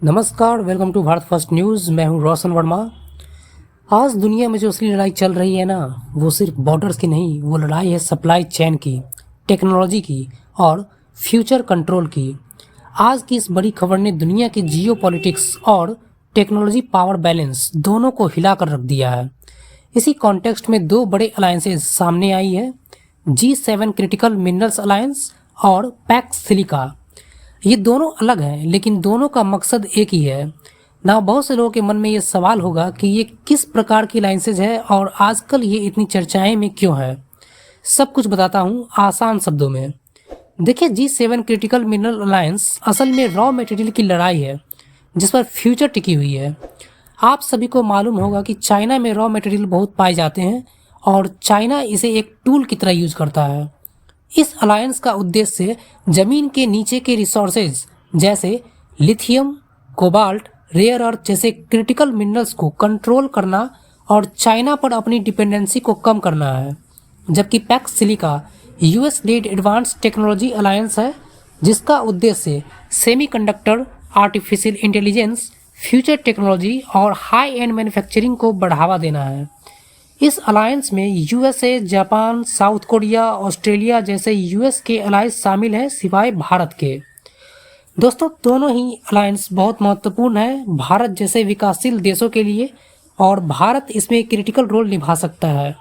नमस्कार, welcome to Bharat first news. मैं हूं रोशन वर्मा। आज दुनिया में जो असली लड़ाई चल रही है ना, वो सिर्फ बॉर्डर्स की नहीं, वो लड़ाई है सप्लाई चेन की, टेक्नोलॉजी की और फ्यूचर कंट्रोल की। आज की इस बड़ी खबर ने दुनिया की जियो पॉलिटिक्स और टेक्नोलॉजी पावर बैलेंस दोनों को हिला कर रख दिया है। इसी कॉन्टेक्स्ट में दो बड़े अलायंसेज सामने आई है, G7 क्रिटिकल मिनरल्स अलायंस और पैक्स सिलिका। ये दोनों अलग हैं, लेकिन दोनों का मकसद एक ही है ना। बहुत से लोगों के मन में ये सवाल होगा कि ये किस प्रकार की लाइसेंस है और आजकल ये इतनी चर्चाएं में क्यों है। सब कुछ बताता हूँ आसान शब्दों में। देखिए, G7 क्रिटिकल मिनरल अलायंस असल में रॉ मटेरियल की लड़ाई है जिस पर फ्यूचर टिकी हुई है। आप सभी को मालूम होगा कि चाइना में रॉ मटेरियल बहुत पाए जाते हैं और चाइना इसे एक टूल की तरह यूज करता है। इस अलायंस का उद्देश्य जमीन के नीचे के रिसोर्सेज जैसे लिथियम, कोबाल्ट, रेयर अर्थ जैसे क्रिटिकल मिनरल्स को कंट्रोल करना और चाइना पर अपनी डिपेंडेंसी को कम करना है। जबकि PACS silica US lead advance technology alliance है जिसका उद्देश्य semiconductor, artificial intelligence, future technology और हाई एंड मैन्युफैक्चरिंग को बढ़ावा देना है। इस अलायंस में USA, Japan, south Korea, Australia जैसे यूएस के अलायंस शामिल हैं सिवाय भारत के। दोस्तों, दोनों ही अलायंस बहुत महत्वपूर्ण है भारत जैसे विकासशील देशों के लिए और भारत इसमें क्रिटिकल रोल निभा सकता है।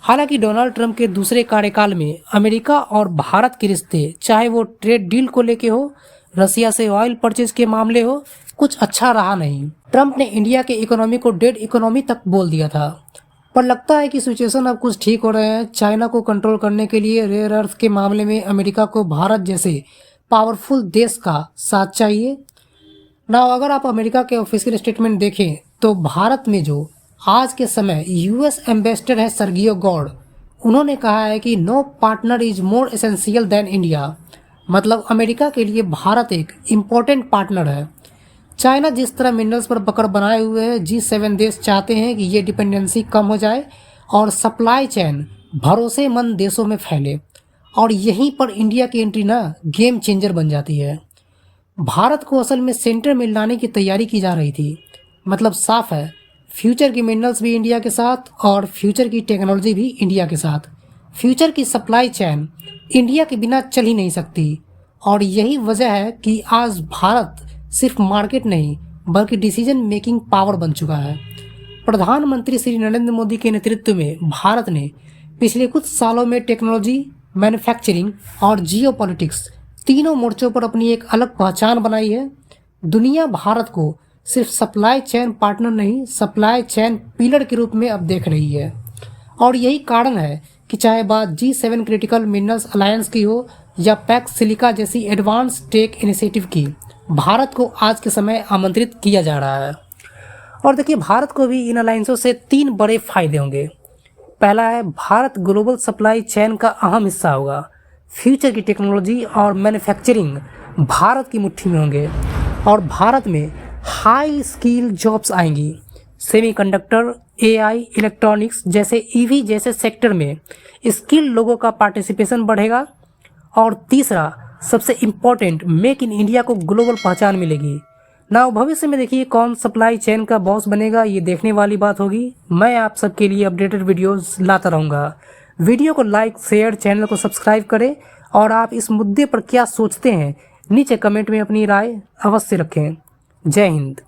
हालांकि डोनाल्ड ट्रंप के दूसरे कार्यकाल में अमेरिका और भारत के रिश्ते, चाहे वो ट्रेड डील को लेके हो, रसिया से ऑयल परचेज के मामले हो, कुछ अच्छा रहा नहीं। ट्रंप ने इंडिया के इकोनॉमी को डेड इकोनॉमी तक बोल दिया था, पर लगता है कि सिचुएशन अब कुछ ठीक हो रहे हैं। चाइना को कंट्रोल करने के लिए रेयर अर्थ के मामले में अमेरिका को भारत जैसे पावरफुल देश का साथ चाहिए ना। अगर आप अमेरिका के ऑफिशियल स्टेटमेंट देखें तो भारत में जो आज के समय यूएस एम्बेसडर है सर्गियो गॉड, उन्होंने कहा है कि no partner is more essential than India. मतलब अमेरिका के लिए भारत एक इम्पोर्टेंट पार्टनर है। चाइना जिस तरह मिनरल्स पर पकड़ बनाए हुए है, G7 देश चाहते हैं कि ये डिपेंडेंसी कम हो जाए और सप्लाई चेन भरोसेमंद देशों में फैले। और यहीं पर इंडिया की एंट्री ना गेम चेंजर बन जाती है। भारत को असल में सेंटर में लाने की तैयारी की जा रही थी। मतलब साफ है, फ्यूचर की मिनरल्स भी इंडिया के साथ और फ्यूचर की टेक्नोलॉजी भी इंडिया के साथ। फ्यूचर की सप्लाई चेन इंडिया के बिना चल ही नहीं सकती। और यही वजह है कि आज भारत सिर्फ मार्केट नहीं बल्कि डिसीजन मेकिंग पावर बन चुका है। प्रधानमंत्री श्री नरेंद्र मोदी के नेतृत्व में भारत ने पिछले कुछ सालों में टेक्नोलॉजी, मैन्युफैक्चरिंग और जियो पॉलिटिक्स तीनों मोर्चों पर अपनी एक अलग पहचान बनाई है। दुनिया भारत को सिर्फ सप्लाई चेन पार्टनर नहीं, सप्लाई चेन पिलर के रूप में अब देख रही है। और यही कारण है कि चाहे बात G7 क्रिटिकल मिनरल्स अलायंस की हो या पैक्स सिलिका जैसी एडवांस टेक इनिशिएटिव की, भारत को आज के समय आमंत्रित किया जा रहा है। और देखिए, भारत को भी इन अलायंसों से तीन बड़े फायदे होंगे। पहला है, भारत ग्लोबल सप्लाई चेन का अहम हिस्सा होगा। फ्यूचर की टेक्नोलॉजी और मैन्युफैक्चरिंग भारत की मुट्ठी में होंगे और भारत में हाई स्किल जॉब्स आएंगी। सेमीकंडक्टर, एआई, इलेक्ट्रॉनिक्स जैसे ईवी जैसे सेक्टर में स्किल लोगों का पार्टिसिपेशन बढ़ेगा। और तीसरा, सबसे इम्पोर्टेंट, मेक इन इंडिया को ग्लोबल पहचान मिलेगी ना। भविष्य में देखिए कौन सप्लाई चेन का बॉस बनेगा, ये देखने वाली बात होगी। मैं आप सबके लिए अपडेटेड वीडियोस लाता रहूँगा। वीडियो को लाइक, शेयर, चैनल को सब्सक्राइब करें और आप इस मुद्दे पर क्या सोचते हैं नीचे कमेंट में अपनी राय अवश्य रखें। जय हिंद।